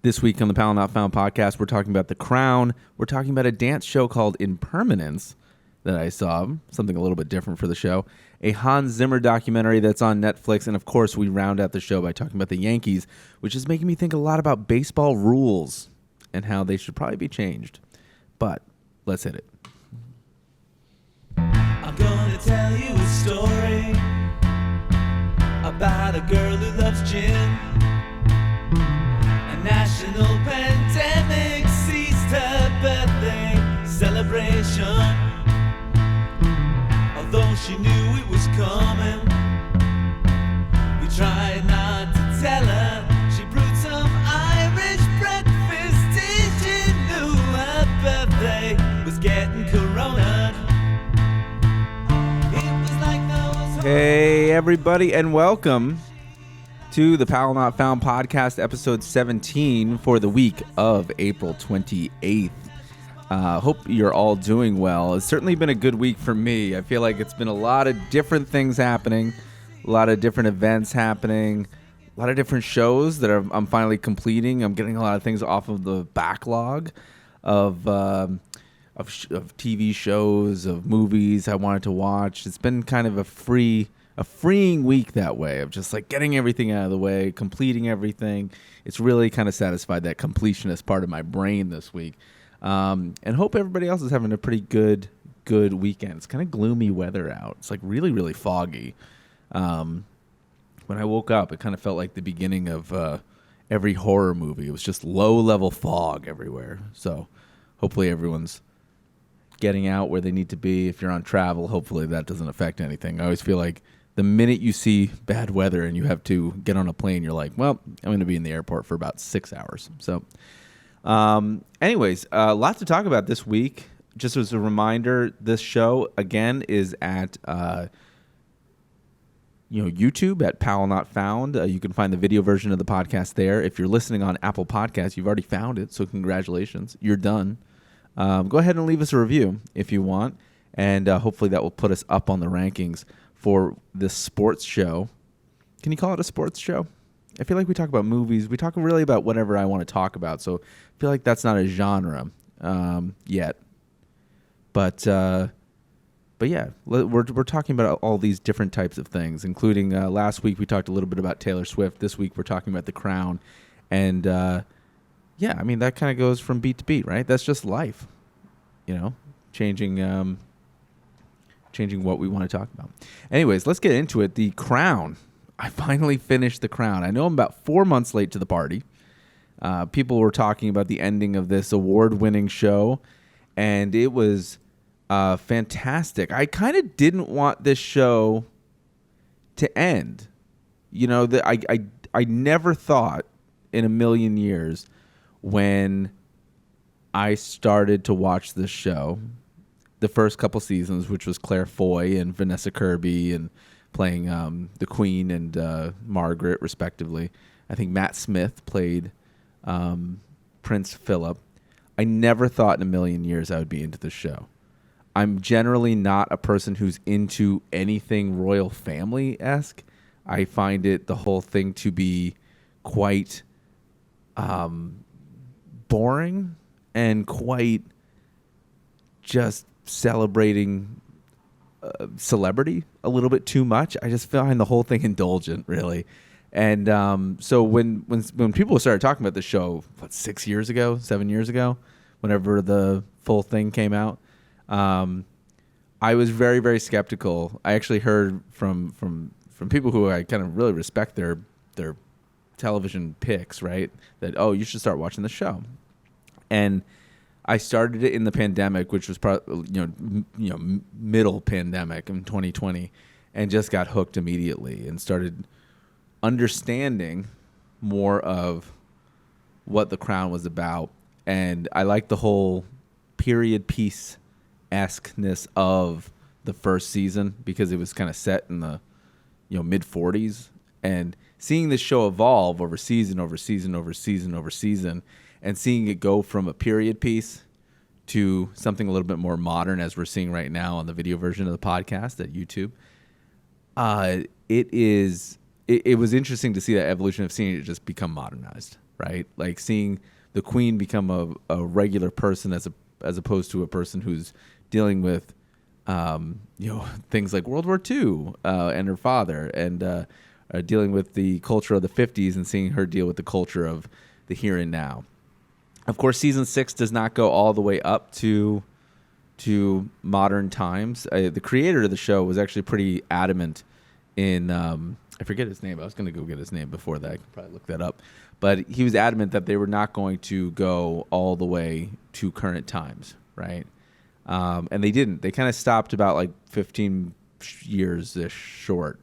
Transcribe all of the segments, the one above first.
This week on the Powell Not Found podcast, we're talking about The Crown. We're talking about a dance show called Impermanence that I saw, something a little bit different for the show, a Hans Zimmer documentary that's on Netflix, and of course, we round out the show by talking about the Yankees, which is making me think a lot about baseball rules and how they should probably be changed. But let's hit it. I'm gonna tell you a story about a girl who loves gin. A national pandemic seized her birthday celebration. Although she knew it was coming, we tried not to tell her. She brewed some Irish breakfast till she knew her birthday was getting corona. It was like those. Hey, everybody, and welcome to the Powell Not Found Podcast, episode 17 for the week of April 28th. Hope you're all doing well. It's certainly been a good week for me. I feel like it's been a lot of different things happening, a lot of different events happening, a lot of different shows that I'm finally completing. I'm getting a lot of things off of the backlog of TV shows, of movies I wanted to watch. It's been kind of a freeing week that way, of just like getting everything out of the way, completing everything. It's really kind of satisfied that completionist part of my brain this week. And hope everybody else is having a pretty good weekend. It's kind of gloomy weather out. It's like really, really foggy. When I woke up, it kind of felt like the beginning of every horror movie. It was just low-level fog everywhere. So hopefully everyone's getting out where they need to be. If you're on travel, hopefully that doesn't affect anything. I always feel like the minute you see bad weather and you have to get on a plane, you're like, well, I'm going to be in the airport for about 6 hours. So anyways, lots to talk about this week. Just as a reminder, this show, again, is at YouTube at Powell Not Found. You can find the video version of the podcast there. If you're listening on Apple Podcasts, you've already found it, so congratulations. You're done. Go ahead and leave us a review if you want, and hopefully that will put us up on the rankings for this sports show. Can you call it a sports show? I feel like we talk about movies. We talk really about whatever I want to talk about, so I feel like that's not a genre yet. But yeah, we're talking about all these different types of things, including last week we talked a little bit about Taylor Swift. This week we're talking about The Crown, and yeah, I mean, that kind of goes from beat to beat, right? That's just life, changing what we want to talk about. Anyways, let's get into it. The Crown. I finally finished The Crown. I know I'm about 4 months late to the party. People were talking about the ending of this award-winning show, and it was fantastic. I kind of didn't want this show to end. I never thought in a million years, when I started to watch this show, the first couple seasons, which was Claire Foy and Vanessa Kirby and playing the Queen and Margaret, respectively. I think Matt Smith played Prince Philip. I never thought in a million years I would be into this show. I'm generally not a person who's into anything royal family-esque. I find the whole thing to be quite boring and quite just celebrating celebrity a little bit too much. I just find the whole thing indulgent, really. And so when people started talking about the show, 7 years ago, whenever the full thing came out, I was very, very skeptical. I actually heard from people who I kind of really respect their television picks, right? That, you should start watching the show. And I started it in the pandemic, which was probably, middle pandemic in 2020, and just got hooked immediately and started understanding more of what The Crown was about. And I liked the whole period piece-esqueness of the first season because it was kind of set in the, mid 40s, and seeing this show evolve over season, and seeing it go from a period piece to something a little bit more modern, as we're seeing right now on the video version of the podcast at YouTube. It was interesting to see that evolution of seeing it just become modernized, right? Like seeing the queen become a regular person as opposed to a person who's dealing with things like World War II and her father, and dealing with the culture of the 50s, and seeing her deal with the culture of the here and now. Of course, season 6 does not go all the way up to modern times. The creator of the show was actually pretty adamant in I forget his name. I was going to go get his name before that. I could probably look that up. But he was adamant that they were not going to go all the way to current times, right? And they didn't. They kind of stopped about like 15 years-ish short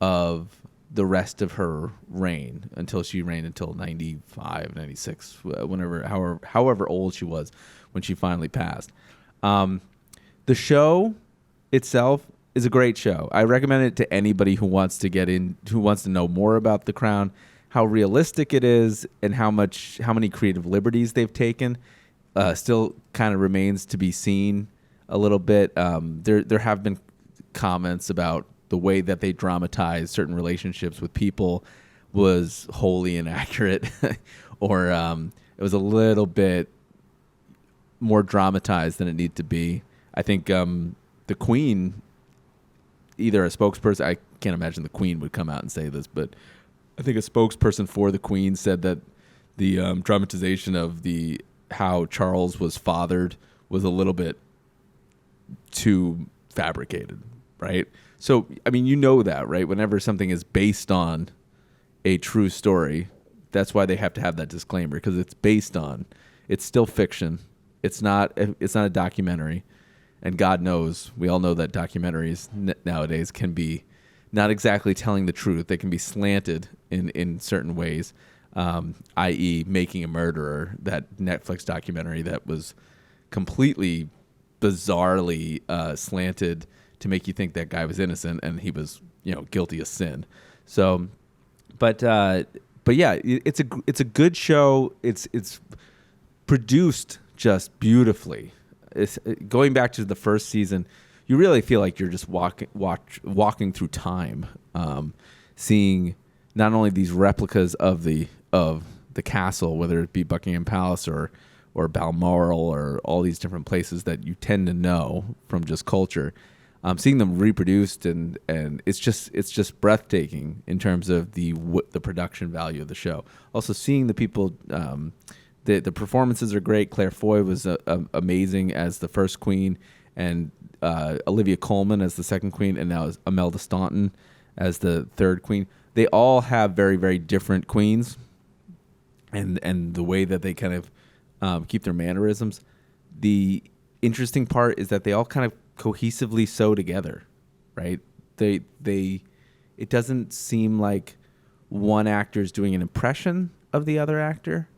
of the rest of her reign, until she reigned until 95, 96, however old she was when she finally passed. The show itself is a great show. I recommend it to anybody who wants to know more about The Crown, how realistic it is, and how many creative liberties they've taken. Still kind of remains to be seen a little bit. There have been comments about the way that they dramatize certain relationships with people was wholly inaccurate, or it was a little bit more dramatized than it needed to be. I think the Queen, either a spokesperson, I can't imagine the Queen would come out and say this, but I think a spokesperson for the Queen said that the dramatization of how Charles was fathered was a little bit too fabricated, right? So, I mean, you know that, right? Whenever something is based on a true story, that's why they have to have that disclaimer, because it's still fiction. It's not a documentary. And God knows, we all know that documentaries nowadays can be not exactly telling the truth. They can be slanted in certain ways, i.e. Making a Murderer, that Netflix documentary that was completely bizarrely slanted to make you think that guy was innocent and he was, guilty of sin. So, but yeah, it's a good show. It's produced just beautifully. It's going back to the first season. You really feel like you're just walking through time, seeing not only these replicas of the castle, whether it be Buckingham Palace or Balmoral or all these different places that you tend to know from just culture. Seeing them reproduced and it's just breathtaking in terms of the production value of the show. Also, seeing the people, the performances are great. Claire Foy was amazing as the first queen, and Olivia Colman as the second queen, and now Imelda Staunton as the third queen. They all have very, very different queens, and the way that they kind of keep their mannerisms. The interesting part is that they all kind of cohesively sew together, right? It doesn't seem like one actor is doing an impression of the other actor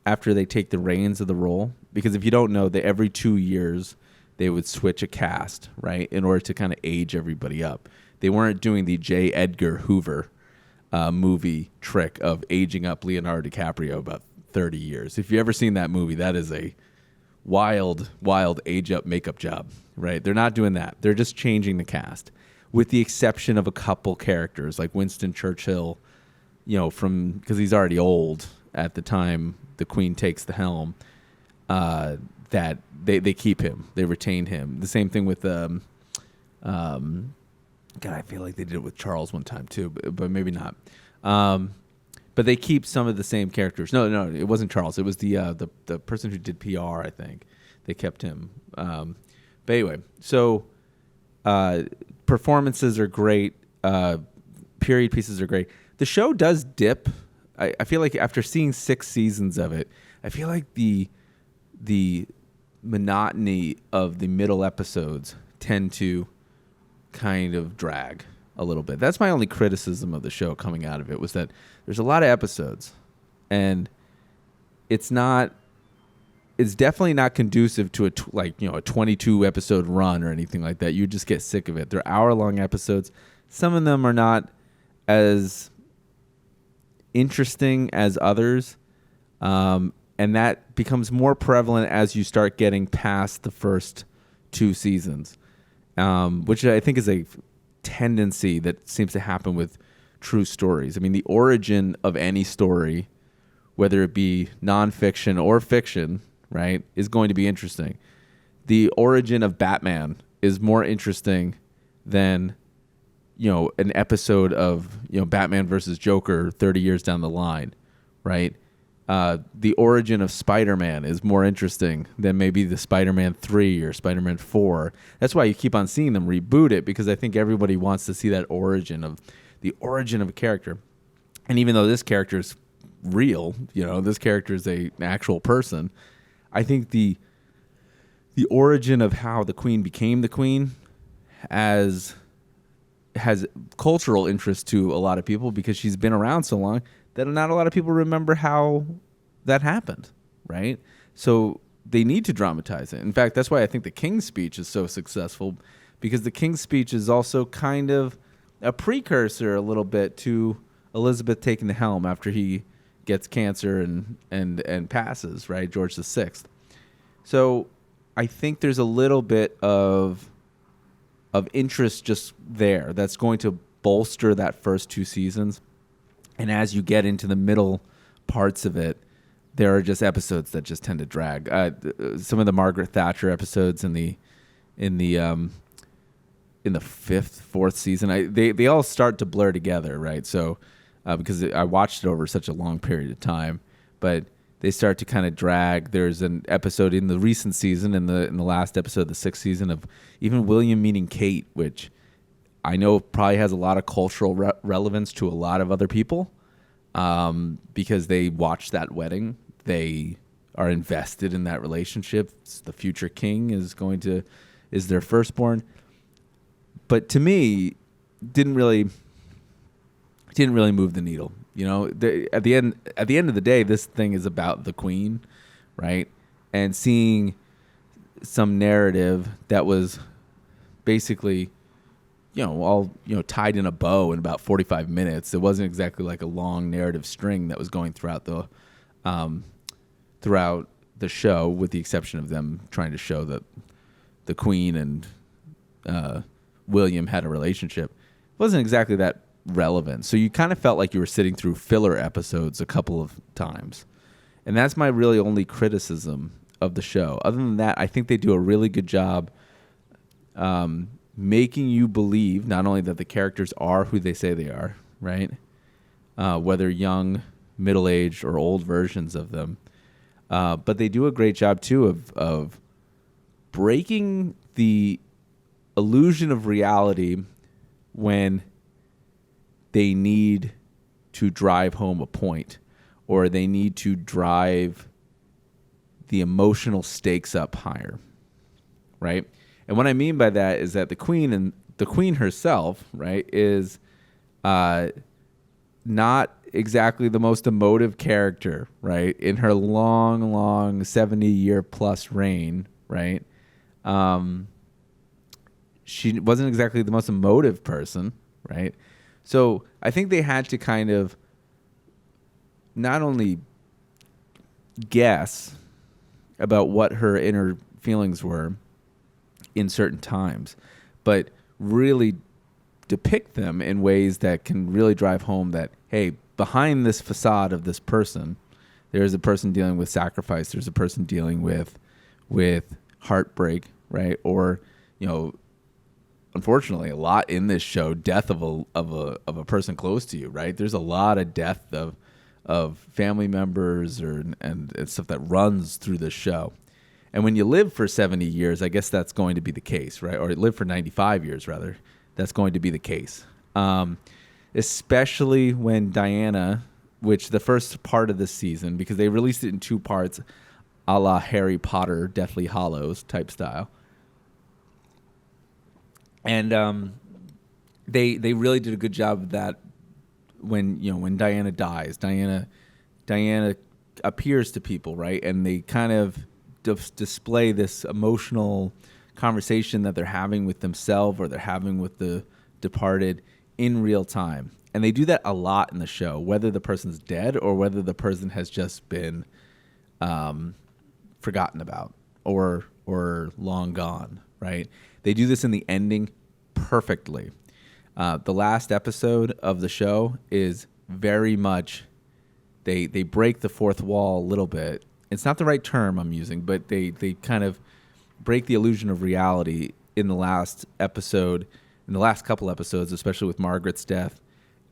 after they take the reins of the role. Because if you don't know, that every 2 years they would switch a cast, right, in order to kind of age everybody up. They weren't doing the J. Edgar Hoover movie trick of aging up Leonardo DiCaprio about 30 years. If you've ever seen that movie, that is a wild age up makeup job, right? They're not doing that. They're just changing the cast, with the exception of a couple characters like Winston Churchill, because he's already old at the time the Queen takes the helm, that they keep him. They retain him. The same thing with God, I feel like they did it with Charles one time too, but maybe not. But they keep some of the same characters. No, it wasn't Charles. It was the person who did PR, I think. They kept him. But anyway, so performances are great. Period pieces are great. The show does dip. I feel like after seeing 6 seasons of it, I feel like the monotony of the middle episodes tend to kind of drag a little bit. That's my only criticism of the show coming out of it, was that there's a lot of episodes, and it's definitely not conducive to a 22 episode run or anything like that. You just get sick of it. They're hour-long episodes. Some of them are not as interesting as others, and that becomes more prevalent as you start getting past the first 2 seasons, which I think is a tendency that seems to happen with true stories. I mean, the origin of any story, whether it be nonfiction or fiction, right, is going to be interesting. The origin of Batman is more interesting than, an episode of, Batman versus Joker 30 years down the line, right? The origin of Spider-Man is more interesting than maybe the Spider-Man 3 or Spider-Man 4. That's why you keep on seeing them reboot it, because I think everybody wants to see that origin of a character. And even though this character is real, this character is an actual person, I think the origin of how the Queen became the Queen has cultural interest to a lot of people, because she's been around so long that not a lot of people remember how that happened, right? So they need to dramatize it. In fact, that's why I think the King's Speech is so successful, because the King's Speech is also kind of a precursor a little bit to Elizabeth taking the helm after he gets cancer and passes, right? George VI. So I think there's a little bit of interest just there that's going to bolster that first 2 seasons. And as you get into the middle parts of it, there are just episodes that just tend to drag. Some of the Margaret Thatcher episodes in the 5th, 4th season, they all start to blur together, right? So because I watched it over such a long period of time, but they start to kind of drag. There's an episode in the recent season, in the last episode of the 6th season, of even William meeting Kate, which I know probably has a lot of cultural relevance to a lot of other people, because they watched that wedding. They are invested in that relationship. The future king is their firstborn. But to me, didn't really move the needle. At the end of the day, this thing is about the Queen, right? And seeing some narrative that was basically, all tied in a bow in about 45 minutes. It wasn't exactly like a long narrative string that was going throughout the show, with the exception of them trying to show that the Queen and William had a relationship. It wasn't exactly that relevant. So you kind of felt like you were sitting through filler episodes a couple of times. And that's my really only criticism of the show. Other than that, I think they do a really good job making you believe not only that the characters are who they say they are, right? Whether young, middle-aged, or old versions of them. But they do a great job, too, of breaking the illusion of reality when they need to drive home a point, or they need to drive the emotional stakes up higher, right? And what I mean by that is that the Queen herself, right, is not exactly the most emotive character, right, in her long 70-year plus reign, right? She wasn't exactly the most emotive person, right? So I think they had to kind of not only guess about what her inner feelings were in certain times, but really depict them in ways that can really drive home that, hey, behind this facade of this person, there's a person dealing with sacrifice. There's a person dealing with heartbreak, right? Or, unfortunately, a lot in this show, death of a person close to you, right? There's a lot of death of family members and stuff that runs through this show. And when you live for 70 years, I guess that's going to be the case, right? Or live for 95 years, rather. That's going to be the case. Especially when Diana, which the first part of this season, because they released it in 2 parts, a la Harry Potter, Deathly Hallows type style. And they really did a good job of that. When Diana dies, Diana appears to people, right? And they kind of display this emotional conversation that they're having with themselves or they're having with the departed in real time. And they do that a lot in the show, whether the person's dead or whether the person has just been forgotten about or long gone, right? They do this in the ending perfectly. The last episode of the show is very much, they break the fourth wall a little bit. It's not the right term I'm using, but they kind of break the illusion of reality in the last episode, in the last couple episodes, especially with Margaret's death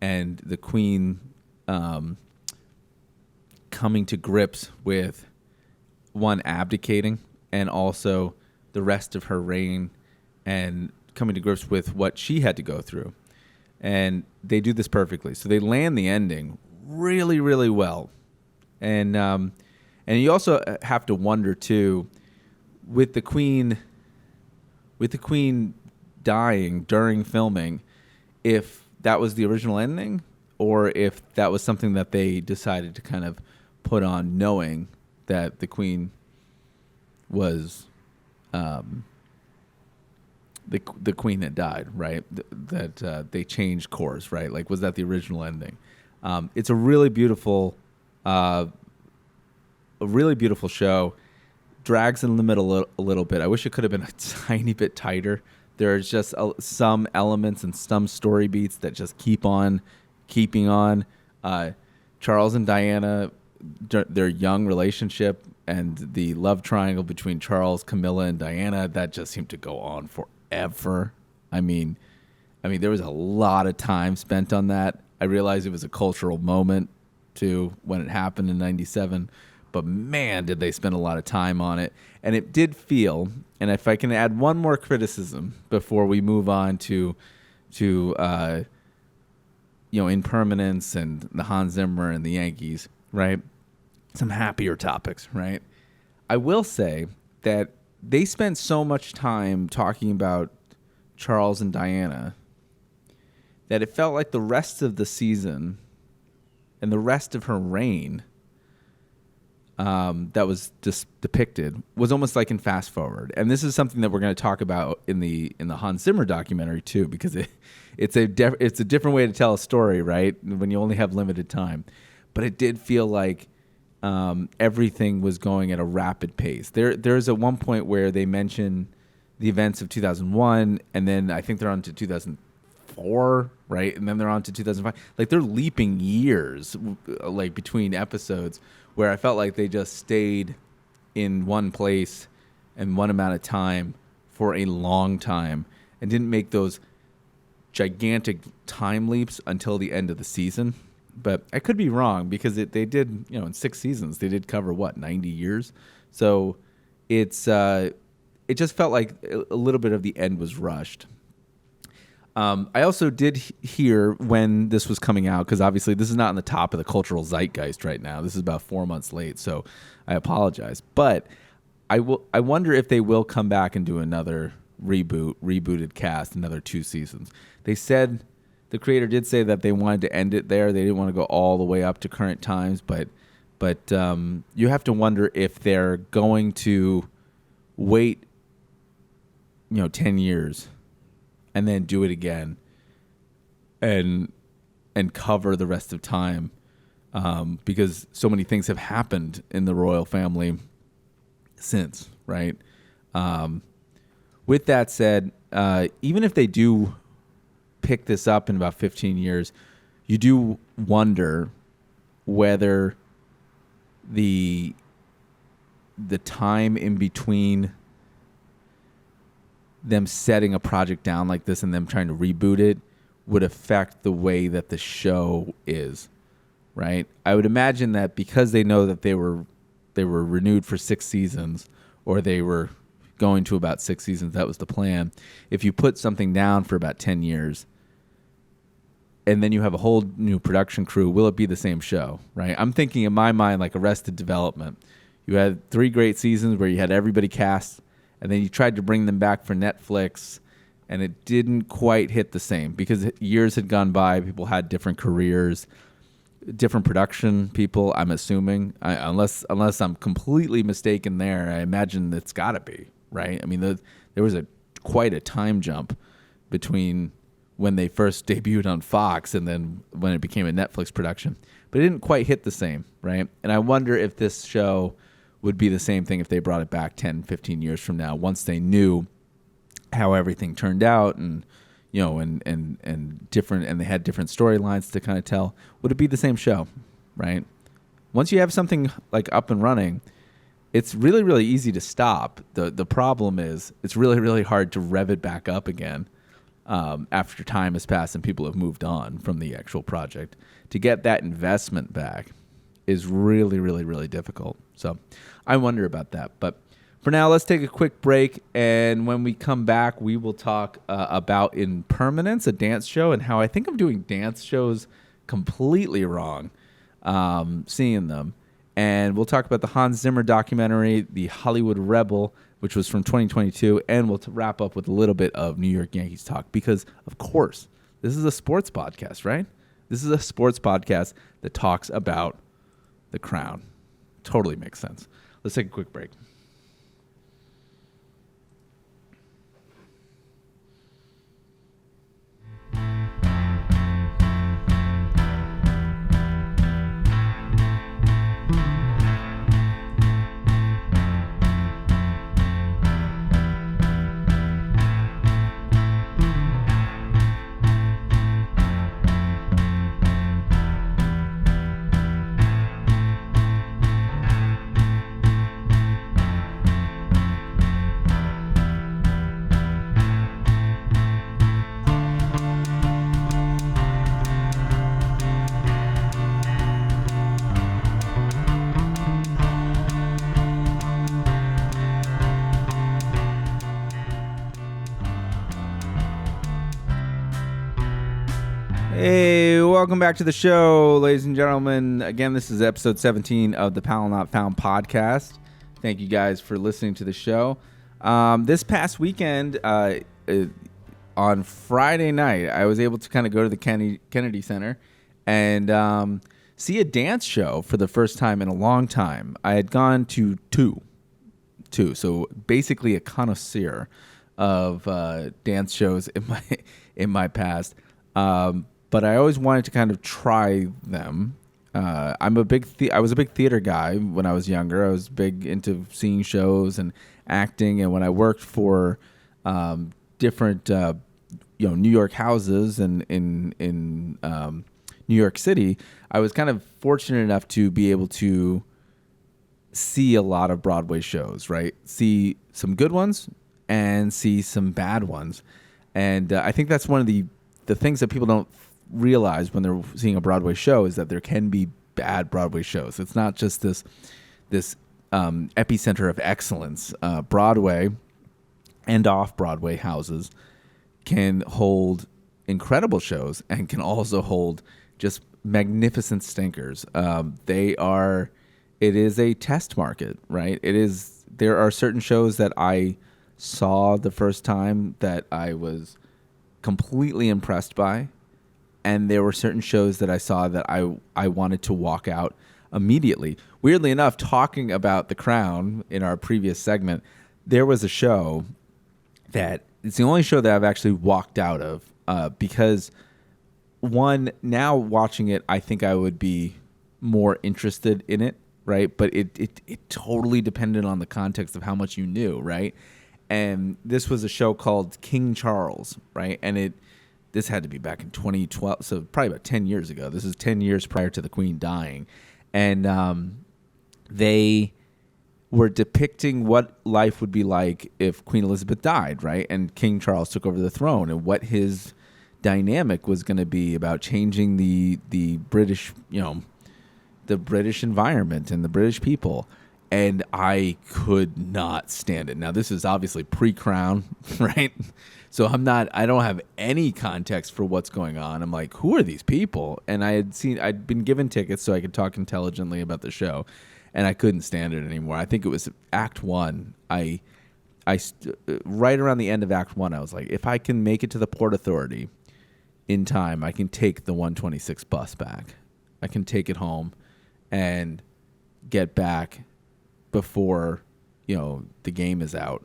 and the Queen coming to grips with, one, abdicating, and also the rest of her reign and coming to grips with what she had to go through. And they do this perfectly. So they land the ending really, really well. And you also have to wonder too, with the Queen dying during filming, if that was the original ending or if that was something that they decided to kind of put on, knowing that the Queen was the Queen had died, right? That they changed course, right? Like, was that the original ending? It's a really beautiful show. Drags in the middle a little bit. I wish it could have been a tiny bit tighter. There's just some elements and some story beats that just keep on keeping on. Charles and Diana, their young relationship and the love triangle between Charles, Camilla, and Diana, that just seemed to go on forever. I mean, there was a lot of time spent on that. I realized it was a cultural moment too when it happened in '97. But man, did they spend a lot of time on it. And it did feel, and if I can add one more criticism before we move on to Impermanence and the Hans Zimmer and the Yankees, right? Some happier topics, right? I will say that they spent so much time talking about Charles and Diana that it felt like the rest of the season and the rest of her reign that was just depicted was almost like in fast forward. And this is something that we're going to talk about in the Hans Zimmer documentary too, because it's a different way to tell a story, right? When you only have limited time. But it did feel like everything was going at a rapid pace. There's at one point where they mention the events of 2001, and then I think they're on to 2004, right? And then they're on to 2005. Like, they're leaping years, like, between episodes, where I felt like they just stayed in one place and one amount of time for a long time and didn't make those gigantic time leaps until the end of the season. But I could be wrong, because they did, in 6 seasons, they did cover 90 years. So it just felt like a little bit of the end was rushed. I also did hear when this was coming out, because obviously this is not on the top of the cultural zeitgeist right now. This is about 4 months late, so I apologize. But I wonder if they will come back and do another rebooted cast, another 2 seasons. They said, the creator did say that they wanted to end it there. They didn't want to go all the way up to current times, but you have to wonder if they're going to wait 10 years and then do it again and cover the rest of time, because so many things have happened in the royal family since, right? With that said, even if they do pick this up in about 15 years, you do wonder whether the time in between them setting a project down like this and them trying to reboot it would affect the way that the show is, right? I would imagine that because they know that they were renewed for 6 seasons, or they were going to about 6 seasons, that was the plan. If you put something down for about 10 years and then you have a whole new production crew, will it be the same show, right? I'm thinking in my mind like Arrested Development. You had 3 great seasons where you had everybody cast, and then you tried to bring them back for Netflix, and it didn't quite hit the same because years had gone by. People had different careers, different production people, I'm assuming. Unless I'm completely mistaken there, I imagine it's got to be, right? I mean, there was quite a time jump between when they first debuted on Fox and then when it became a Netflix production. But it didn't quite hit the same, right? And I wonder if this show would be the same thing if they brought it back 10, 15 years from now, once they knew how everything turned out and, and different, and they had different storylines to kind of tell, would it be the same show, right? Once you have something like up and running, it's really, really easy to stop. The problem is it's really, really hard to rev it back up again after time has passed and people have moved on from the actual project. To get that investment back is really, really, really difficult. So I wonder about that. But for now, let's take a quick break. And when we come back, we will talk about Impermanence, a dance show, and how I think I'm doing dance shows completely wrong, seeing them. And we'll talk about the Hans Zimmer documentary, The Hollywood Rebel, which was from 2022. And we'll wrap up with a little bit of New York Yankees talk because, of course, this is a sports podcast, right? This is a sports podcast that talks about the Crown. Totally makes sense. Let's take a quick break. Hey, welcome back to the show, ladies and gentlemen. Again, this is episode 17 of the Powell Not Found Podcast. Thank you guys for listening to the show. This past weekend, on Friday night, I was able to kind of go to the Kennedy Center and see a dance show for the first time in a long time. I had gone to two, so basically a connoisseur of dance shows in my past. But I always wanted to kind of try them. I was a big theater guy when I was younger. I was big into seeing shows and acting. And when I worked for different, New York houses and in New York City, I was kind of fortunate enough to be able to see a lot of Broadway shows, right? See some good ones and see some bad ones. And I think that's one of the things that people don't realize when they're seeing a Broadway show is that there can be bad Broadway shows. It's not just this epicenter of excellence. Broadway and off-Broadway houses can hold incredible shows and can also hold just magnificent stinkers. It is a test market, right? There are certain shows that I saw the first time that I was completely impressed by, and there were certain shows that I saw that I wanted to walk out immediately. Weirdly enough, talking about The Crown in our previous segment, there was a show that it's the only show that I've actually walked out of because, one, now watching it, I think I would be more interested in it, right? But it totally depended on the context of how much you knew, right? And this was a show called King Charles, right? And this had to be back in 2012, so probably about 10 years ago. This is 10 years prior to the Queen dying. And they were depicting what life would be like if Queen Elizabeth died, right? And King Charles took over the throne, and what his dynamic was going to be about changing the British, the British environment and the British people. And I could not stand it. Now, this is obviously pre-Crown, right? So I don't have any context for what's going on. I'm like, who are these people? And I'd been given tickets so I could talk intelligently about the show, and I couldn't stand it anymore. I think it was Act 1. Right around the end of Act 1, I was like, if I can make it to the Port Authority in time, I can take the 126 bus back. I can take it home and get back before the game is out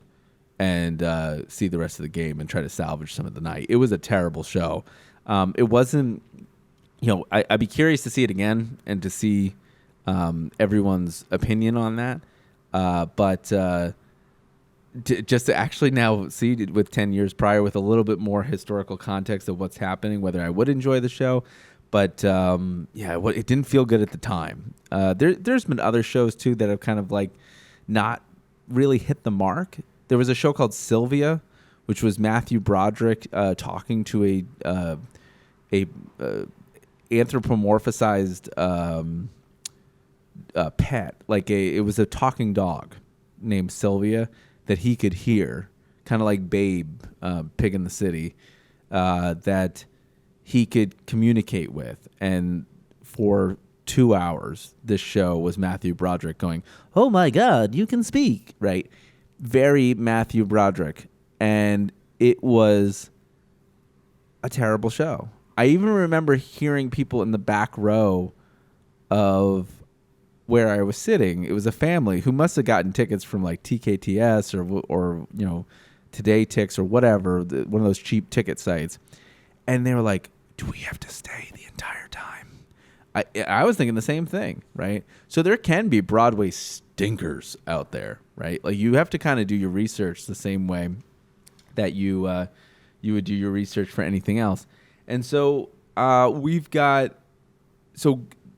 and see the rest of the game and try to salvage some of the night. It was a terrible show. It wasn't, I'd be curious to see it again and to see everyone's opinion on that. But just to actually now see with 10 years prior with a little bit more historical context of what's happening, whether I would enjoy the show. But it didn't feel good at the time. There's been other shows too that have kind of like not really hit the mark. There was a show called Sylvia, which was Matthew Broderick talking to a anthropomorphized pet, like it was a talking dog named Sylvia that he could hear, kind of like Babe, Pig in the City, that he could communicate with. And for 2 hours, this show was Matthew Broderick going, "Oh my God, you can speak," right? Very Matthew Broderick. And it was a terrible show. I even remember hearing people in the back row of where I was sitting. It was a family who must have gotten tickets from like TKTS or Today Tix or whatever, one of those cheap ticket sites. And they were like, "Do we have to stay the entire time?" I was thinking the same thing, right? So there can be Broadway stinkers out there, right? Like you have to kind of do your research the same way that you would do your research for anything else. And so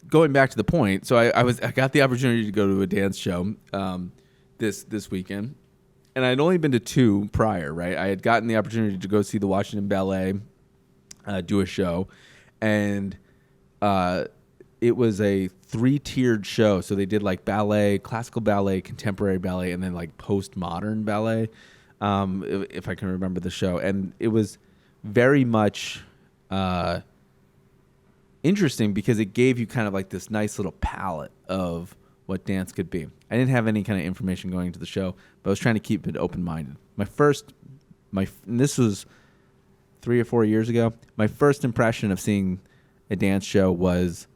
going back to the point, so I got the opportunity to go to a dance show this weekend, and I'd only been to 2 prior, right? I had gotten the opportunity to go see the Washington Ballet do a show, and it was a 3-tiered show. So they did like ballet, classical ballet, contemporary ballet, and then like postmodern ballet, if I can remember the show. And it was very much interesting because it gave you kind of like this nice little palette of what dance could be. I didn't have any kind of information going into the show, but I was trying to keep it open-minded. And this was 3 or 4 years ago. My first impression of seeing a dance show was,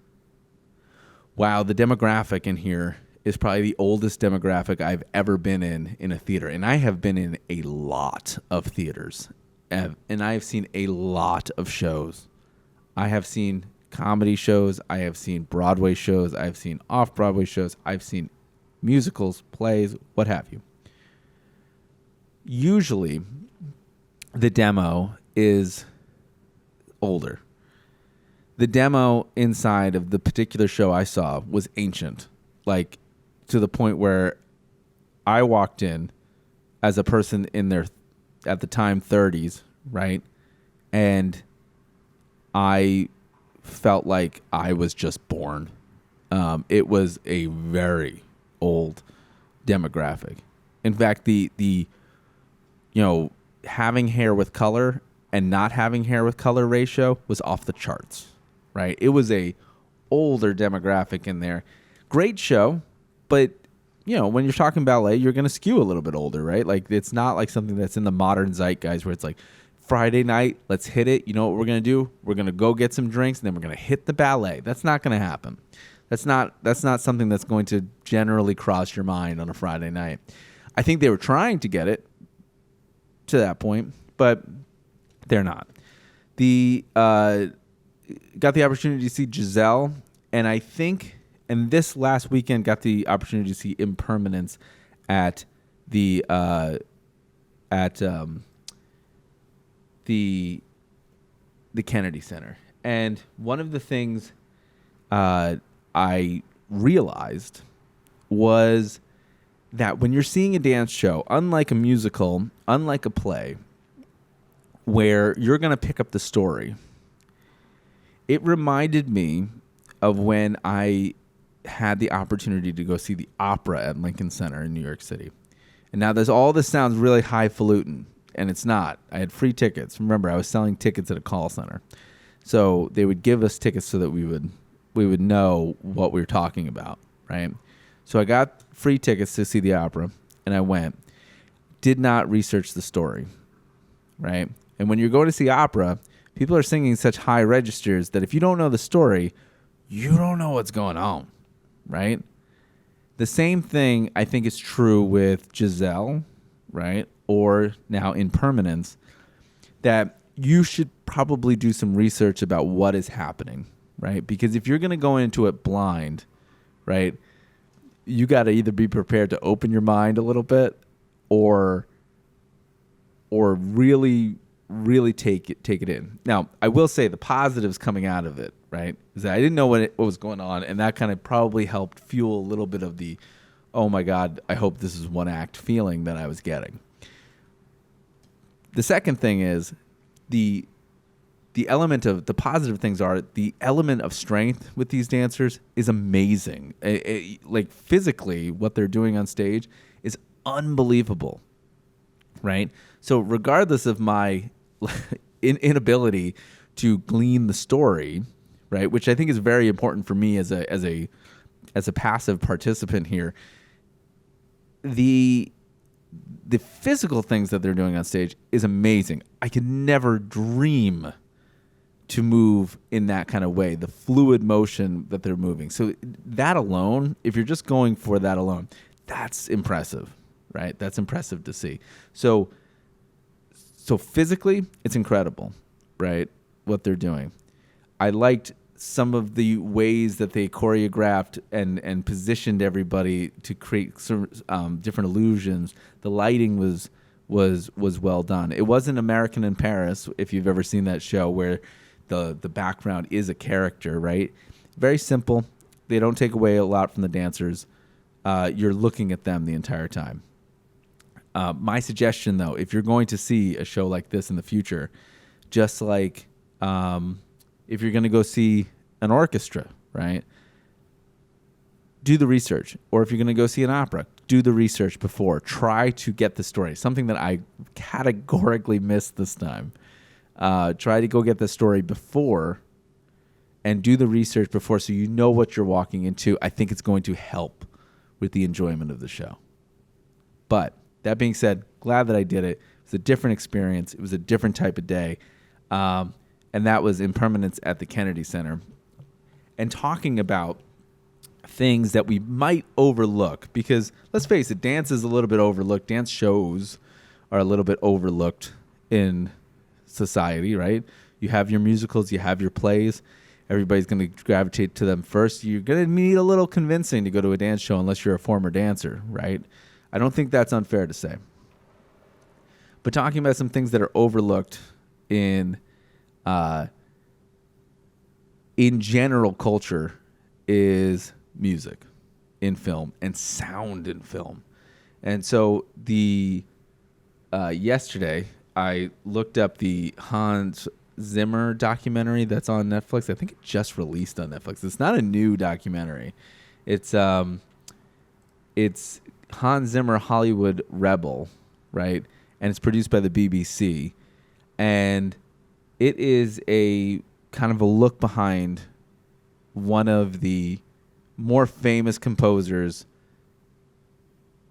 wow, the demographic in here is probably the oldest demographic I've ever been in a theater. And I have been in a lot of theaters, and I have seen a lot of shows. I have seen comedy shows. I have seen Broadway shows. I've seen off-Broadway shows. I've seen musicals, plays, what have you. Usually, the demo is older. The demo inside of the particular show I saw was ancient, like to the point where I walked in as a person in their, at the time, 30s, right? And I felt like I was just born. It was a very old demographic. In fact, the having hair with color and not having hair with color ratio was off the charts, right? It was a older demographic in there. Great show, but when you're talking ballet, you're going to skew a little bit older, right? Like it's not like something that's in the modern zeitgeist where it's like Friday night, let's hit it. You know what we're going to do? We're going to go get some drinks and then we're going to hit the ballet. That's not going to happen. That's not something that's going to generally cross your mind on a Friday night. I think they were trying to get it to that point, but they're not. Got the opportunity to see Giselle, and I think, and this last weekend got the opportunity to see Impermanence at the Kennedy Center. And one of the things I realized was that when you're seeing a dance show, unlike a musical, unlike a play, where you're going to pick up the story, it reminded me of when I had the opportunity to go see the opera at Lincoln Center in New York City. And now all this sounds really highfalutin, and it's not. I had free tickets. Remember, I was selling tickets at a call center. So they would give us tickets so that we would know what we were talking about, right? So I got free tickets to see the opera, and I went. Did not research the story, right? And when you're going to see opera, people are singing such high registers that if you don't know the story, you don't know what's going on, right? The same thing I think is true with Giselle, right? Or now Impermanence, that you should probably do some research about what is happening, right? Because if you're going to go into it blind, right, you got to either be prepared to open your mind a little bit or or really take it in. Now, I will say the positives coming out of it, right, is that I didn't know what was going on, and that kind of probably helped fuel a little bit of the, oh my God, I hope this is one act feeling that I was getting. The second thing is the element of the positive things are the element of strength with these dancers is amazing. Like physically, what they're doing on stage is unbelievable, right? So regardless of my inability to glean the story, right, which I think is very important for me as a passive participant here, the physical things that they're doing on stage is amazing. I could never dream to move in that kind of way, the fluid motion that they're moving. So that alone, if you're just going for that alone, that's impressive, right? That's impressive to see. So physically, it's incredible, right, what they're doing. I liked some of the ways that they choreographed and positioned everybody to create some different illusions. The lighting was well done. It wasn't American in Paris, if you've ever seen that show, where the background is a character, right? Very simple. They don't take away a lot from the dancers. You're looking at them the entire time. My suggestion, though, if you're going to see a show like this in the future, just like if you're going to go see an orchestra, right, do the research. Or if you're going to go see an opera, do the research before. Try to get the story. Something that I categorically missed this time. Try to go get the story before and do the research before so you know what you're walking into. I think it's going to help with the enjoyment of the show. But that being said, glad that I did it. It was a different experience. It was a different type of day. And that was Impermanence at the Kennedy Center. And talking about things that we might overlook, because let's face it, dance is a little bit overlooked. Dance shows are a little bit overlooked in society, right? You have your musicals, you have your plays. Everybody's going to gravitate to them first. You're going to need a little convincing to go to a dance show unless you're a former dancer, right? I don't think that's unfair to say. But talking about some things that are overlooked in general culture is music in film and sound in film. And so yesterday I looked up the Hans Zimmer documentary that's on Netflix. I think it just released on Netflix. It's not a new documentary. It's Hans Zimmer Hollywood Rebel, right? And it's produced by the BBC. And it is a kind of a look behind one of the more famous composers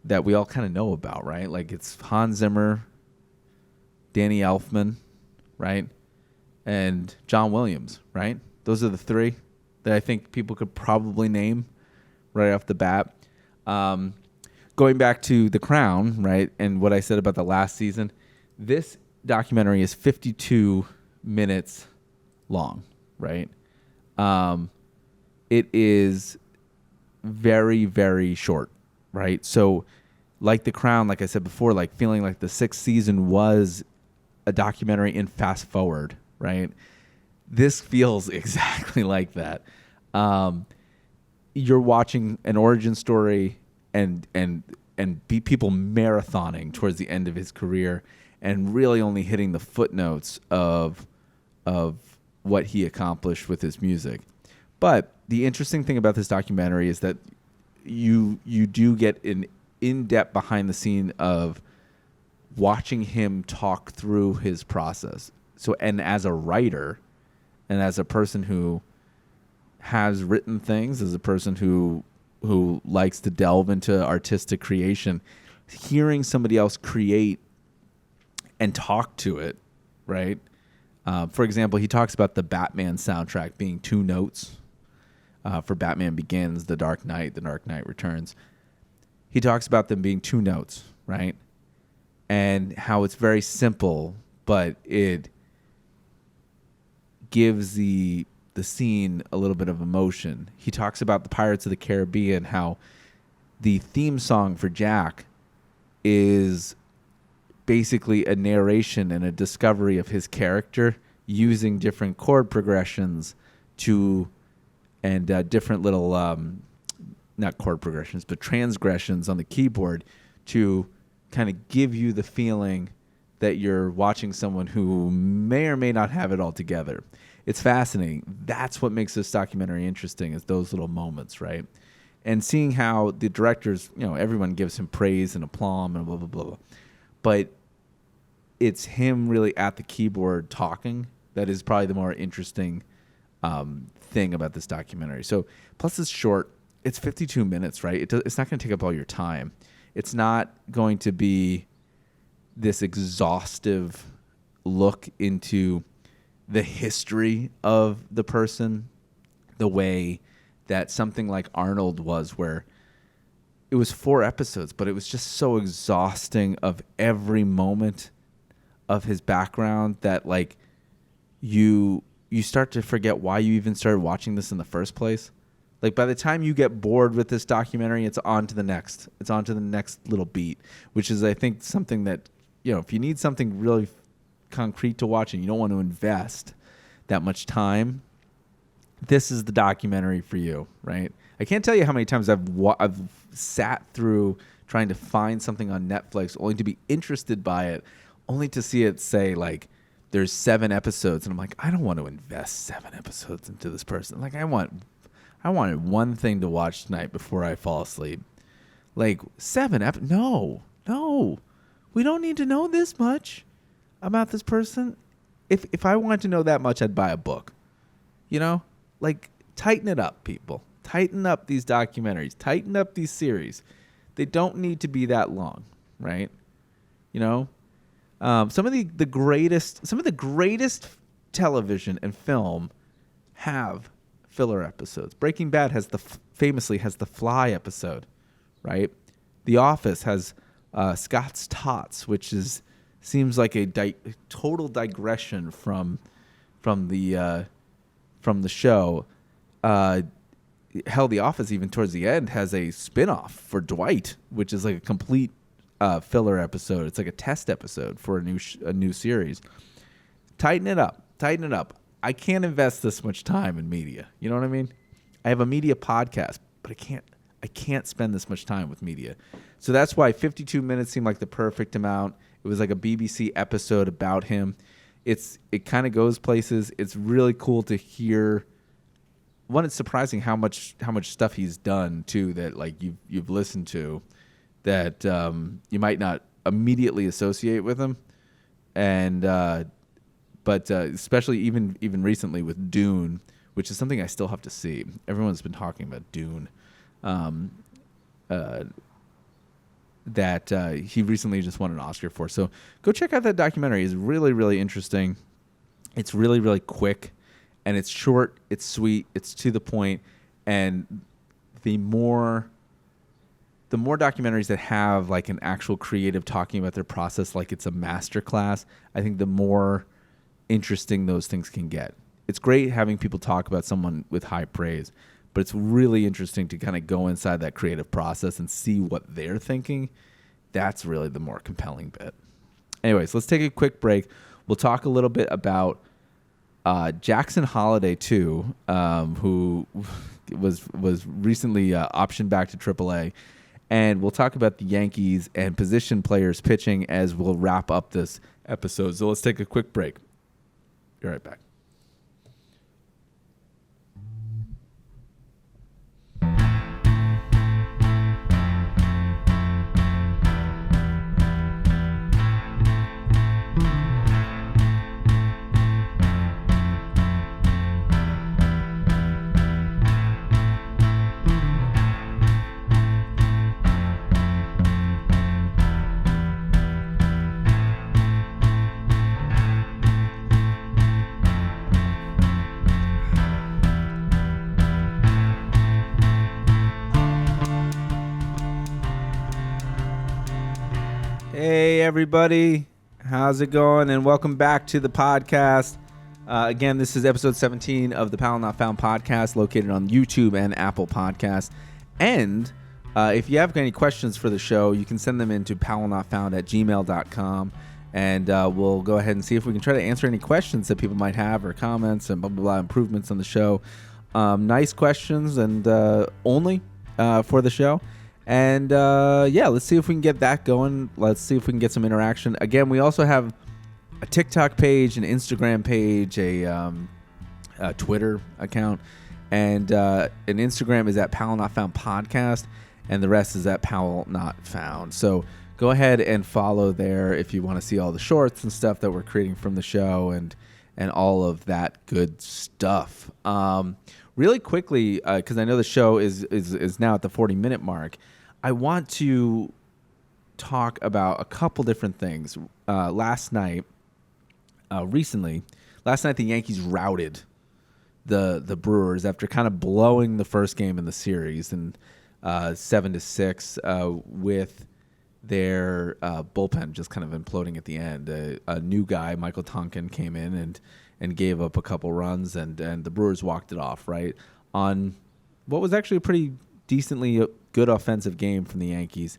that we all kind of know about, right? Like it's Hans Zimmer, Danny Elfman, right? And John Williams, right? Those are the three that I think people could probably name right off the bat. Going back to The Crown, right, and what I said about the last season, this documentary is 52 minutes long, right? It is very, very short, right? So like The Crown, like I said before, like feeling like the 6th season was a documentary in fast forward, right? This feels exactly like that. You're watching an origin story and people marathoning towards the end of his career and really only hitting the footnotes of what he accomplished with his music. But the interesting thing about this documentary is that you do get an in-depth behind the scene of watching him talk through his process. So, and as a writer and as a person who has written things, as a person who likes to delve into artistic creation, hearing somebody else create and talk to it, right? For example, he talks about the Batman soundtrack being 2 notes for Batman Begins, The Dark Knight Returns. He talks about them being 2 notes, right? And how it's very simple, but it gives the scene a little bit of emotion. He talks about the Pirates of the Caribbean, how the theme song for Jack is basically a narration and a discovery of his character using different chord progressions and different little, not chord progressions, but transgressions on the keyboard to kind of give you the feeling that you're watching someone who may or may not have it all together. It's fascinating. That's what makes this documentary interesting, is those little moments, right? And seeing how the directors, everyone gives him praise and aplomb and blah, blah, blah, blah. But it's him really at the keyboard talking that is probably the more interesting thing about this documentary. So, plus it's short. It's 52 minutes, right? It's not going to take up all your time. It's not going to be this exhaustive look into the history of the person the way that something like Arnold was, where it was 4 episodes, but it was just so exhausting of every moment of his background that like you start to forget why you even started watching this in the first place. Like by the time you get bored with this documentary, it's on to the next. It's on to the next little beat, which is, I think, something that, if you need something really concrete to watch and you don't want to invest that much time, this is the documentary for you, right? I can't tell you how many times I've sat through trying to find something on Netflix only to be interested by it, only to see it say like there's 7 episodes, and I'm like, I don't want to invest 7 episodes into this person. Like I wanted one thing to watch tonight before I fall asleep. Like 7 episodes? No. We don't need to know this much about this person. If I wanted to know that much, I'd buy a book. Like tighten it up, people. Tighten up these documentaries. Tighten up these series. They don't need to be that long, right? Some of the greatest television and film have filler episodes. Breaking Bad famously has the Fly episode, right? The Office has Scott's Tots, which seems like a total digression from the show. Hell, The Office even towards the end has a spin-off for Dwight, which is like a complete filler episode. It's like a test episode for a new series. Tighten it up. I can't invest this much time in media. You know what I mean? I have a media podcast, but I can't spend this much time with media. So that's why 52 minutes seemed like the perfect amount. It was like a BBC episode about him. It kind of goes places. It's really cool to hear. One, it's surprising how much stuff he's done too that like you've listened to that you might not immediately associate with him, and but especially even recently with Dune, which is something I still have to see. Everyone's been talking about Dune. That he recently just won an Oscar for. So go check out that documentary. It's really, really interesting. It's really, really quick, and it's short, it's sweet, it's to the point, and the more documentaries that have like an actual creative talking about their process like it's a master class, I think the more interesting those things can get. It's great having people talk about someone with high praise, but it's really interesting to kind of go inside that creative process and see what they're thinking. That's really the more compelling bit. Anyways, let's take a quick break. We'll talk a little bit about Jackson Holliday too, who was recently optioned back to AAA, and we'll talk about the Yankees and position players pitching as we'll wrap up this episode. So let's take a quick break. Be right back. Hey, everybody. How's it going? And welcome back to the podcast. Again, this is episode 17 of the Powell Not Found Podcast, located on YouTube and Apple Podcasts. And If you have any questions for the show, you can send them into powellnotfound@gmail.com, and we'll go ahead and see if we can try to answer any questions that people might have or comments and blah, blah, blah, improvements on the show. Nice questions and only for the show. And let's see if we can get that going. Let's see if we can get some interaction. Again, we also have a TikTok page, an Instagram page, a Twitter account, and an Instagram is at Powell Not Found Podcast, and the rest is at Powell Not Found. So go ahead and follow there if you want to see all the shorts and stuff that we're creating from the show and all of that good stuff. Really quickly, because I know the show is now at the 40-minute mark, I want to talk about a couple different things. Last night, the Yankees routed the Brewers after kind of blowing the first game in the series and 7-6 with their bullpen just kind of imploding at the end. A new guy, Michael Tonkin, came in and gave up a couple runs, and the Brewers walked it off, right, on what was actually a pretty decently good offensive game from the Yankees.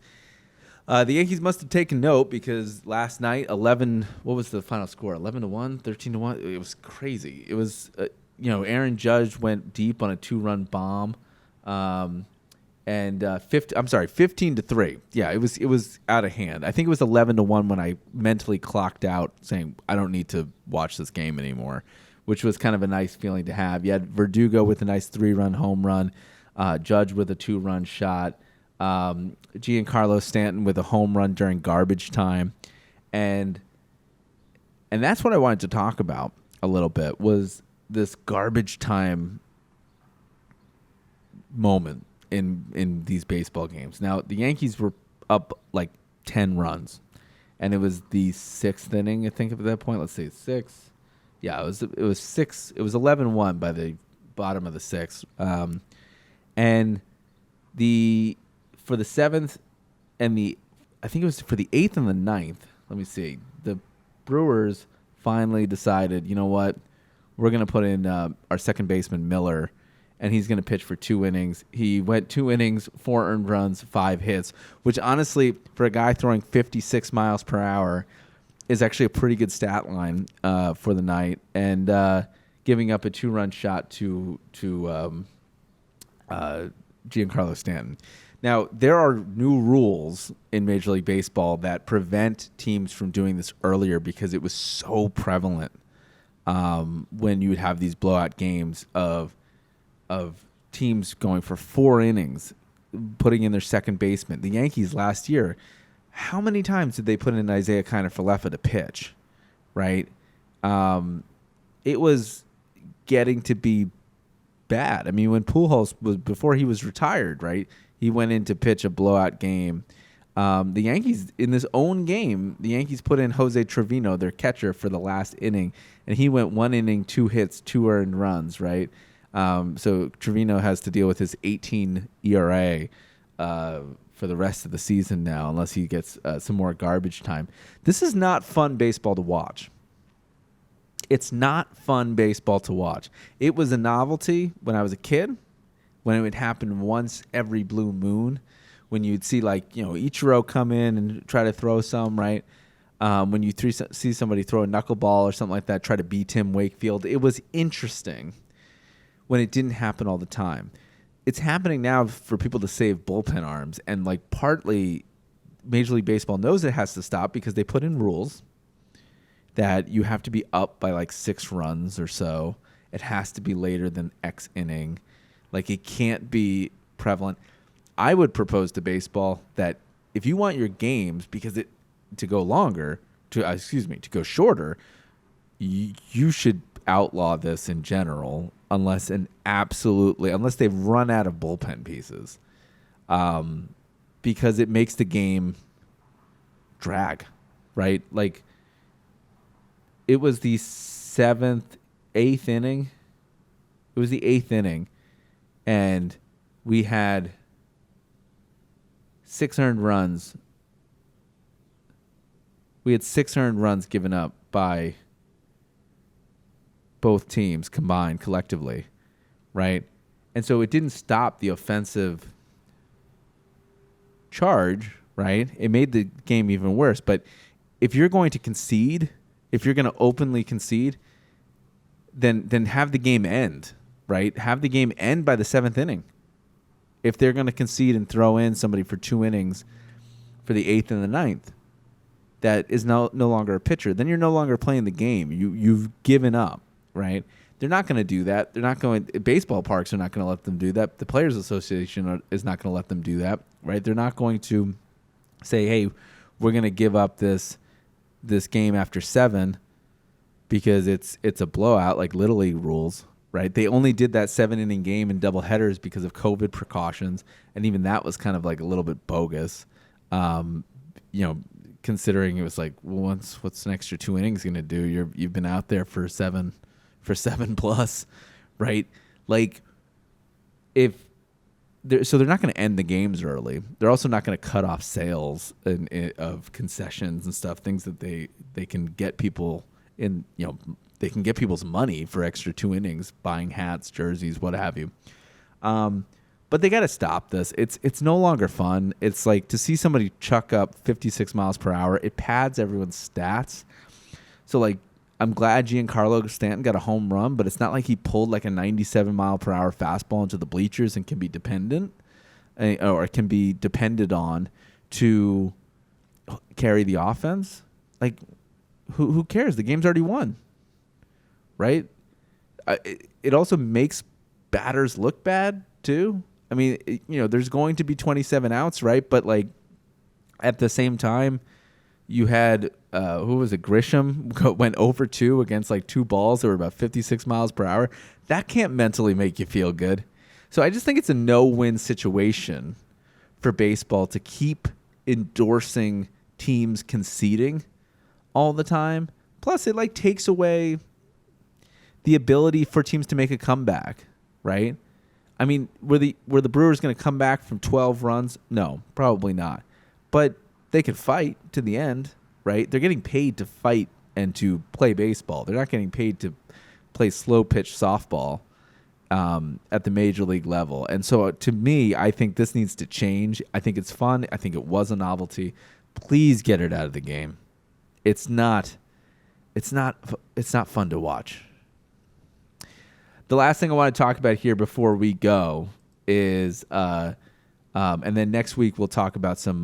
The Yankees must have taken note because last night, what was the final score? 11-1, 13-1? It was crazy. It was, Aaron Judge went deep on a 2-run bomb. 15-3. Yeah, it was out of hand. I think it was 11-1 when I mentally clocked out saying, I don't need to watch this game anymore, which was kind of a nice feeling to have. You had Verdugo with a nice 3-run home run, Judge with a 2-run shot, Giancarlo Stanton with a home run during garbage time. And that's what I wanted to talk about a little bit, was this garbage time moment in these baseball games. Now, the Yankees were up like 10 runs, and it was the 6th inning, I think, at that point. Let's see, 6. Yeah, it was 6. It was 11-1 by the bottom of the 6th. And for the 7th and I think it was for the 8th and the 9th. Let me see. The Brewers finally decided, you know what? We're going to put in our second baseman, Miller, and he's going to pitch for 2 innings. He went 2 innings, 4 earned runs, 5 hits, which honestly, for a guy throwing 56 miles per hour, is actually a pretty good stat line for the night. And giving up a 2-run shot to Giancarlo Stanton. Now, there are new rules in Major League Baseball that prevent teams from doing this earlier because it was so prevalent when you would have these blowout games of teams going for 4 innings, putting in their second baseman. The Yankees last year, how many times did they put in Isaiah Kiner-Falefa to pitch, right? It was getting to be bad. I mean, when Pujols before he was retired, right, he went in to pitch a blowout game. The Yankees, in this own game, the Yankees put in Jose Trevino, their catcher, for the last inning, and he went 1 inning, 2 hits, 2 earned runs, right? So Trevino has to deal with his 18 ERA for the rest of the season now, unless he gets some more garbage time. This is not fun baseball to watch. It's not fun baseball to watch. It was a novelty when I was a kid, when it would happen once every blue moon, when you'd see Ichiro come in and try to throw some, right? When you see somebody throw a knuckleball or something like that, try to beat Tim Wakefield. It was interesting when it didn't happen all the time. It's happening now for people to save bullpen arms, and partly Major League Baseball knows it has to stop because they put in rules that you have to be up by 6 runs or so. It has to be later than X inning. It can't be prevalent. I would propose to baseball that if you want your games to go longer, to go shorter, you should outlaw this in general, unless they've run out of bullpen pieces, because it makes the game drag, right? It was the 8th inning. It was the 8th inning, and we had 6 earned runs. We had 6 earned runs given up by both teams combined collectively, right? And so it didn't stop the offensive charge, right? It made the game even worse. But if you're going to concede, if you're going to openly concede, then have the game end, right? Have the game end by the 7th inning. If they're going to concede and throw in somebody for 2 innings for the 8th and the 9th, that is no longer a pitcher, then you're no longer playing the game. You've given up, right? They're not going to do that. They're not going. Baseball parks are not going to let them do that. The Players Association is not going to let them do that, right? They're not going to say, "Hey, we're going to give up this game after 7 because it's a blowout," like Little League rules, right? They only did that 7-inning game in doubleheaders because of COVID precautions, and even that was kind of like a little bit bogus, considering it was like, well, what's an extra 2 innings going to do? You've been out there for 7 plus, right? Like, so they're not going to end the games early. They're also not going to cut off sales of concessions and stuff, things that they can get people in, they can get people's money for extra 2 innings, buying hats, jerseys, what have you. But they got to stop this. It's no longer fun. It's like to see somebody chuck up 56 miles per hour. It pads everyone's stats. So, like, I'm glad Giancarlo Stanton got a home run, but it's not like he pulled like a 97 mile per hour fastball into the bleachers and can be dependent on to carry the offense. Like, who cares? The game's already won, right? It also makes batters look bad too. I mean, there's going to be 27 outs, right? But like at the same time, you had who was it? Grisham went over 2 against like 2 balls that were about 56 miles per hour. That can't mentally make you feel good. So I just think it's a no-win situation for baseball to keep endorsing teams conceding all the time. Plus, it like takes away the ability for teams to make a comeback, right? I mean, were the Brewers going to come back from 12 runs? No, probably not. But they could fight to the end, right? They're getting paid to fight and to play baseball. They're not getting paid to play slow-pitch softball at the major league level. And so to me, I think this needs to change. I think it's fun. I think it was a novelty. Please get it out of the game. It's not fun to watch. The last thing I want to talk about here before we go is, and then next week we'll talk about some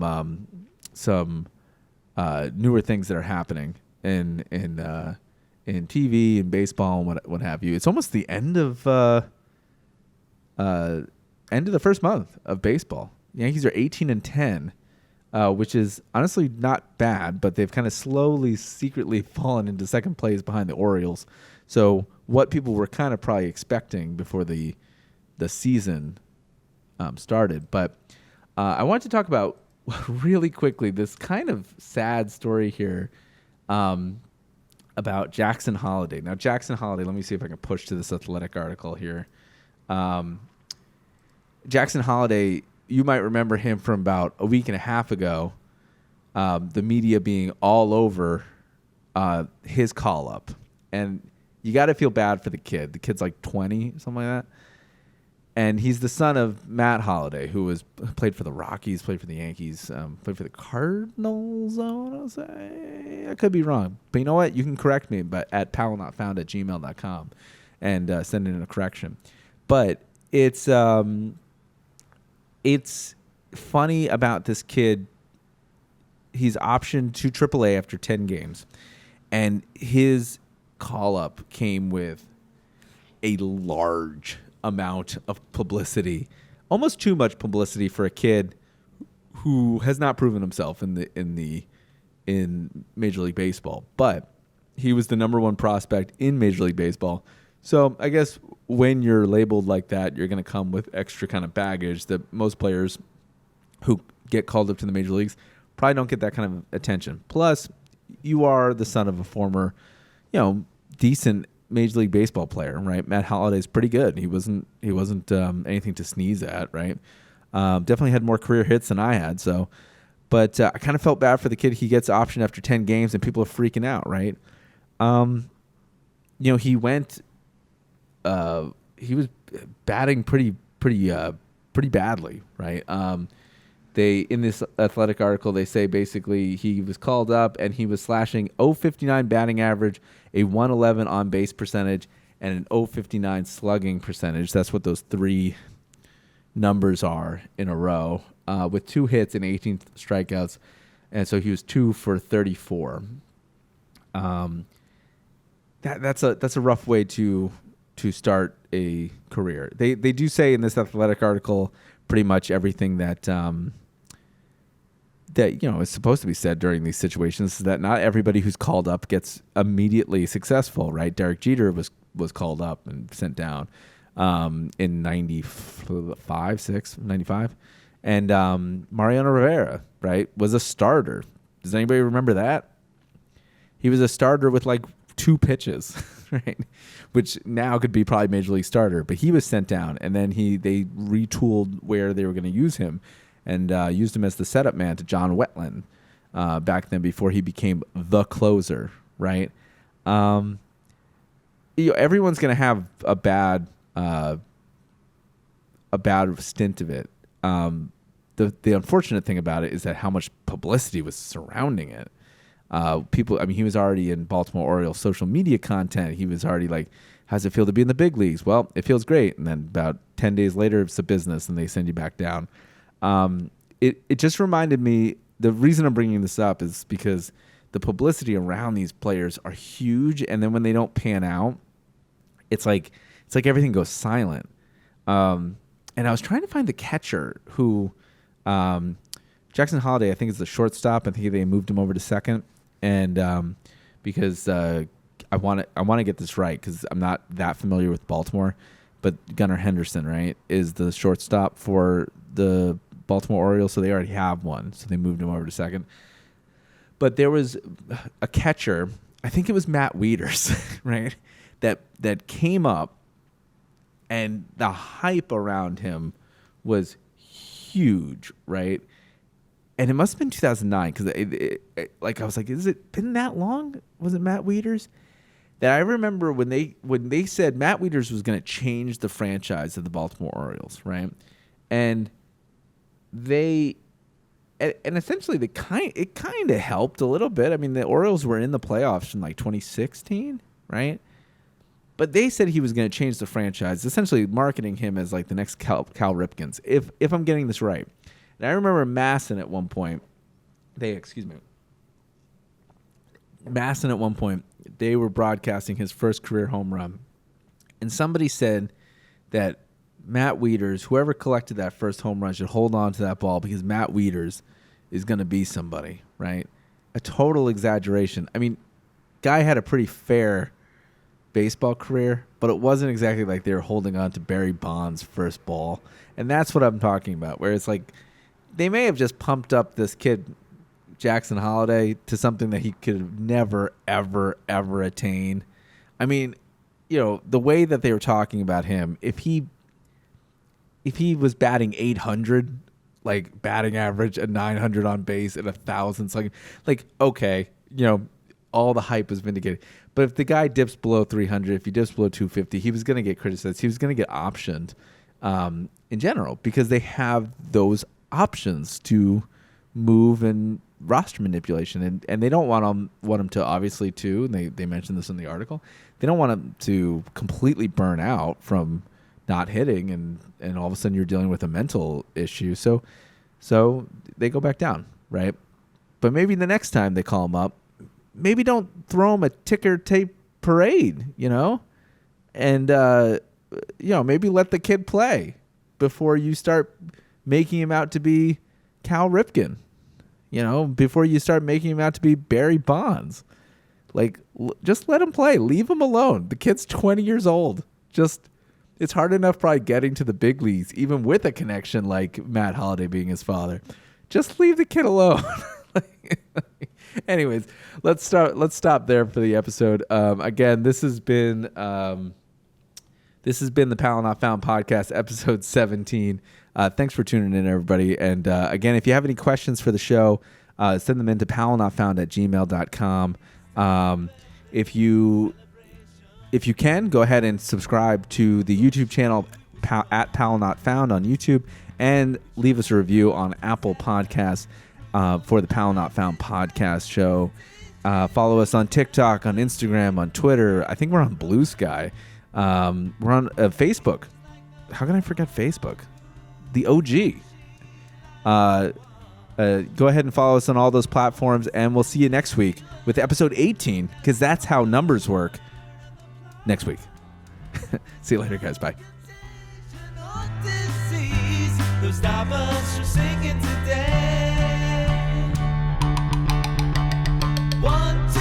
newer things that are happening in TV and baseball and what have you. It's almost the end of the first month of baseball. The Yankees are 18-10, which is honestly not bad, but they've kind of slowly, secretly fallen into second place behind the Orioles. So what people were kind of probably expecting before the season started. But I wanted to talk about really quickly this kind of sad story here about Jackson Holliday. Now, Jackson Holliday, let me see if I can push to this Athletic article here. Jackson Holliday, you might remember him from about a week and a half ago, the media being all over his call-up. And you got to feel bad for the kid. The kid's like 20, something like that. And he's the son of Matt Holliday, who played for the Rockies, played for the Yankees, played for the Cardinals, I want to say. I could be wrong. But you know what? You can correct me at powellnotfound@gmail.com and send in a correction. But it's funny about this kid. He's optioned to AAA after 10 games. And his call-up came with a large amount of publicity, almost too much publicity for a kid who has not proven himself in Major League Baseball. But he was the number 1 prospect in Major League Baseball. So I guess when you're labeled like that, you're going to come with extra kind of baggage that most players who get called up to the major leagues probably don't get that kind of attention. Plus, you are the son of a former, decent Major League Baseball player, right? Matt Holliday's pretty good. He wasn't anything to sneeze at, right? Definitely had more career hits than I had. So, but I kind of felt bad for the kid. He gets optioned after 10 games, and people are freaking out, right? He went. He was batting pretty badly, right? in this Athletic article, they say basically he was called up and he was slashing .059 batting average, a 111 on base percentage, and an .059 slugging percentage. That's what those three numbers are in a row, with 2 hits and 18 strikeouts. And so he was 2 for 34. That's a rough way to start a career. They do say in this Athletic article pretty much everything that is supposed to be said during these situations, is that not everybody who's called up gets immediately successful, right? Derek Jeter was called up and sent down in 95. And Mariano Rivera, right, was a starter. Does anybody remember that? He was a starter with like 2 pitches, right? Which now could be probably major league starter, but he was sent down, and then they retooled where they were going to use him, and used him as the setup man to John Wetland back then before he became the closer, right? Everyone's going to have a bad stint of it. The unfortunate thing about it is that how much publicity was surrounding it. He was already in Baltimore Orioles social media content. He was already like, how's it feel to be in the big leagues? Well, it feels great. And then about 10 days later, it's a business and they send you back down. It just reminded me, the reason I'm bringing this up is because the publicity around these players are huge. And then when they don't pan out, it's like everything goes silent. And I was trying to find the catcher who, Jackson Holliday, I think is the shortstop. I think they moved him over to second. And because I want to get this right, because I'm not that familiar with Baltimore, but Gunnar Henderson, right, is the shortstop for the Baltimore Orioles, so they already have one, so they moved him over to second. But there was a catcher, I think it was Matt Wieters, right, that came up, and the hype around him was huge, right? And it must have been 2009, because I was like, has it been that long? Was it Matt Wieters? That I remember when they said Matt Wieters was going to change the franchise of the Baltimore Orioles, right? And essentially it kind of helped a little bit. I mean, the Orioles were in the playoffs in like 2016, right? But they said he was going to change the franchise, essentially marketing him as like the next Cal Ripkins, if I'm getting this right. And I remember Masson at one point, they were broadcasting his first career home run. And somebody said that Matt Wieters, whoever collected that first home run, should hold on to that ball because Matt Wieters is going to be somebody, right? A total exaggeration. I mean, guy had a pretty fair baseball career, but it wasn't exactly like they were holding on to Barry Bonds' first ball. And that's what I'm talking about, where it's like they may have just pumped up this kid, Jackson Holliday, to something that he could never, ever, ever attain. I mean, the way that they were talking about him, if he was batting 800, like batting average, a 900 on base, and 1,000, like okay, all the hype was vindicated. But if the guy dips below 300, if he dips below 250, he was going to get criticized. He was going to get optioned in general, because they have those options to move and roster manipulation, and they don't want him to, obviously, too, and they mentioned this in the article, they don't want him to completely burn out from not hitting, and all of a sudden you're dealing with a mental issue. So they go back down, right? But maybe the next time they call him up, maybe don't throw him a ticker tape parade, and maybe let the kid play before you start making him out to be Cal Ripken, before you start making him out to be Barry Bonds. Like, just let him play. Leave him alone. The kid's 20 years old. It's hard enough probably getting to the big leagues, even with a connection like Matt Holliday being his father. Just leave the kid alone. Anyways, let's stop there for the episode. Again, this has been the Powell Not Found Podcast, episode 17. Thanks for tuning in, everybody. And again, if you have any questions for the show, send them in to powellnotfound@gmail.com. If you can, go ahead and subscribe to the YouTube channel at Powell Not Found on YouTube, and leave us a review on Apple Podcasts for the Powell Not Found Podcast show. Follow us on TikTok, on Instagram, on Twitter. I think we're on Blue Sky. We're on Facebook. How can I forget Facebook? The OG. Go ahead and follow us on all those platforms, and we'll see you next week with episode 18, because that's how numbers work. Next week. See you later, guys. Bye. They'll stop us from singing today. 1, 2